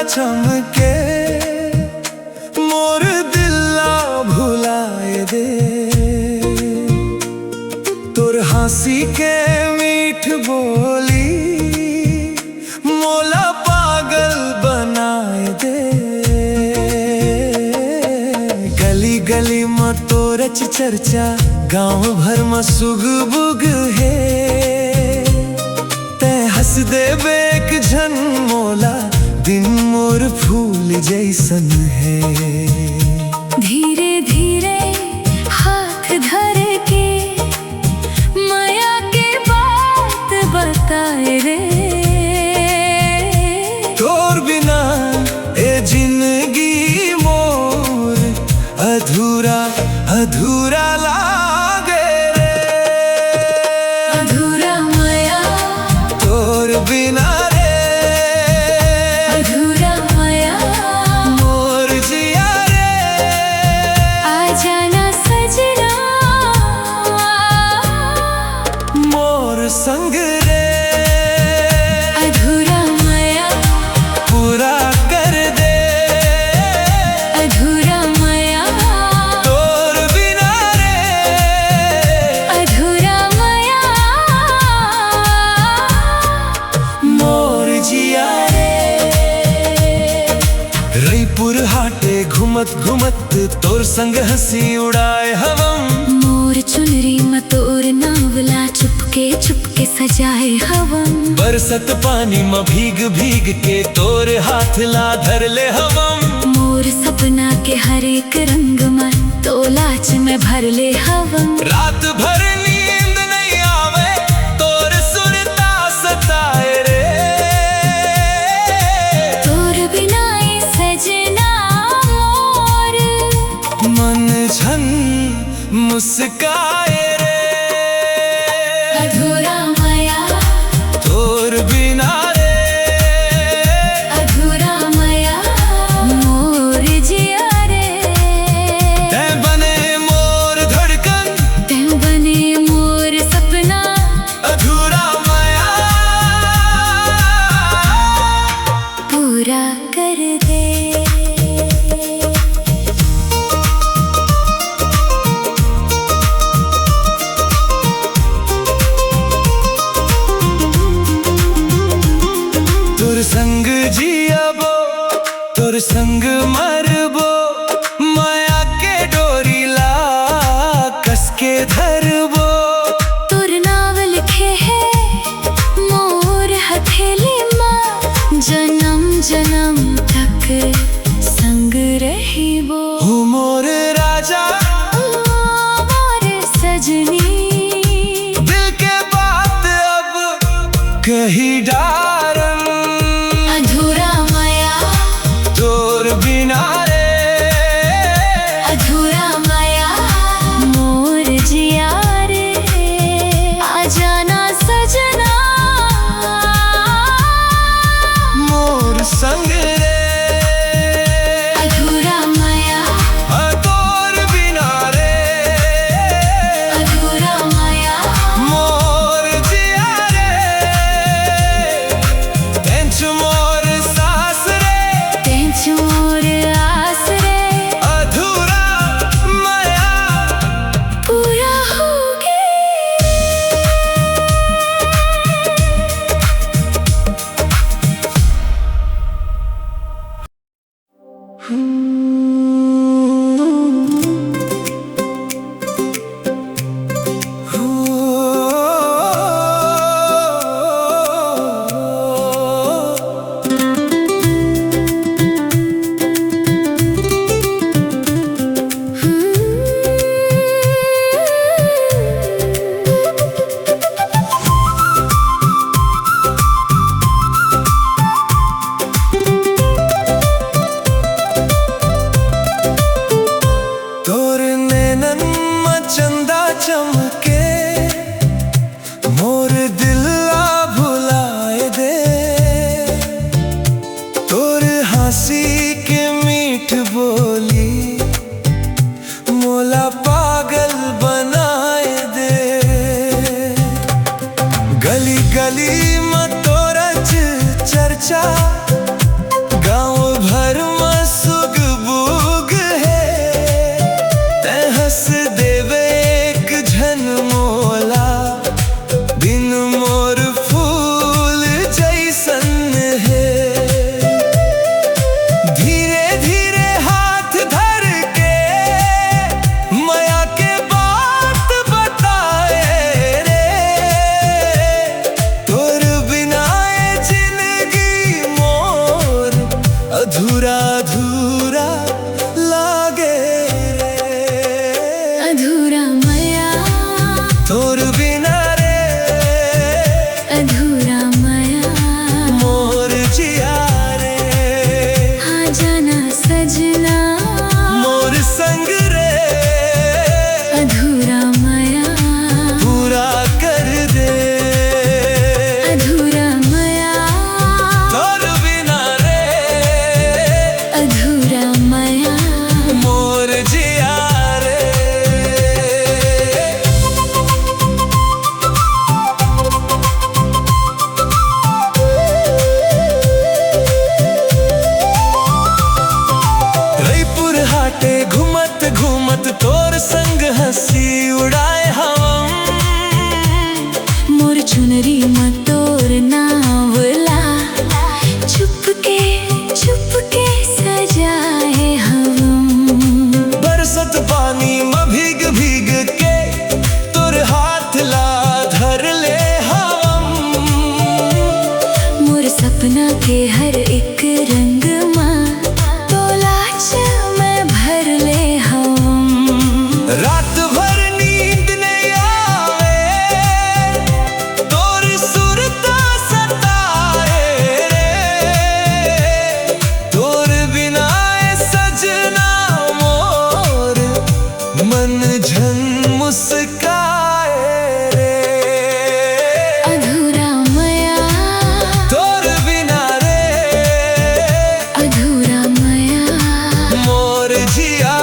चमके मोर दिला भुलाए दे। तोर हंसी के मीठ बोली मोला पागल बनाए दे। गली गली में तोरच चर्चा गांव भर में सुग बुग है। ते हंस दे बेक झन मोला दिन मोर फूल जैसन है। धीरे धीरे हाथ धर के माया के बात बताए रे। तोर बिना ए जिंदगी मोर अधूरा अधूरा लागे रे। अधूरा माया तोर बिना रे अधूरा माया मोर जिया रे। आ जाना सजना मोर संग रे। अधूरा माया पूरा कर दे अधूरा माया तोर बिना रे। अधूरा माया मोर जिया रे। रईपुर हाटे घुमत घुमत तोर संग हंसी उड़ाए हवम। मोर चुनरी में तोर नावला चुपके सजाए हवम। बरसत पानी में भीग भीग के तोर हाथ ला धर ले हवम। मोर सपना के हर एक रंग में तोलाच में भर ले हवम। रात भर नींद नहीं आवे तोर सुरता सताए रे। तोर बिना ई सजना मोर मन झन मुस्काए रे। अधूरा माया तोर बिना रे अधूरा माया मोर जिया रे। तै बने मोर धड़कन तै बने मोर सपना अधूरा माया पूरा कर दे। तोर संग जियबो तोर संग मरबो माया के डोरी ला कस के धरबो। तोर नाव लिखे है मोर हथेली माँ जन्म जन्म तक संग रहिबो। हूँ मोर राजा मोर सजनी दिल के बात अब कही डारन। अधूरा माया तोर बिना रे अधूरा माया मोर जिया रे। आ जाना सजना मोर संग रे। अधूरा माया तोर बिना रे अधूरा माया मोर जिया रे। तेंच मोर सास रे तेंच मोर आस रे। अधूरा माया पूरा हो गया। तोर नैनन में चंदा चमके मोर दिला भुलाए दे। तोर हंसी के मीठ बोली मोला पागल बनाए दे। गली गली में तोरच चर्चा गाँव बाटे घूमत घूमत तोर संग हंसी उड़ाए हम। मोर चुनरी में तोर नावला चुपके चुपके सजाए हम। बरसत पानी में भीग भीग के तोर हाथ ला धर ले हम। मोर सपना के हर एक रंग में तोलाच में भर ले हम। रात भर नींद नहीं आवे तोर सुरता सताए रे। तोर बिना ए सजना मोर मन झन मुस्काए रे। अधूरा माया तोर बिना रे अधूरा माया मोर जिया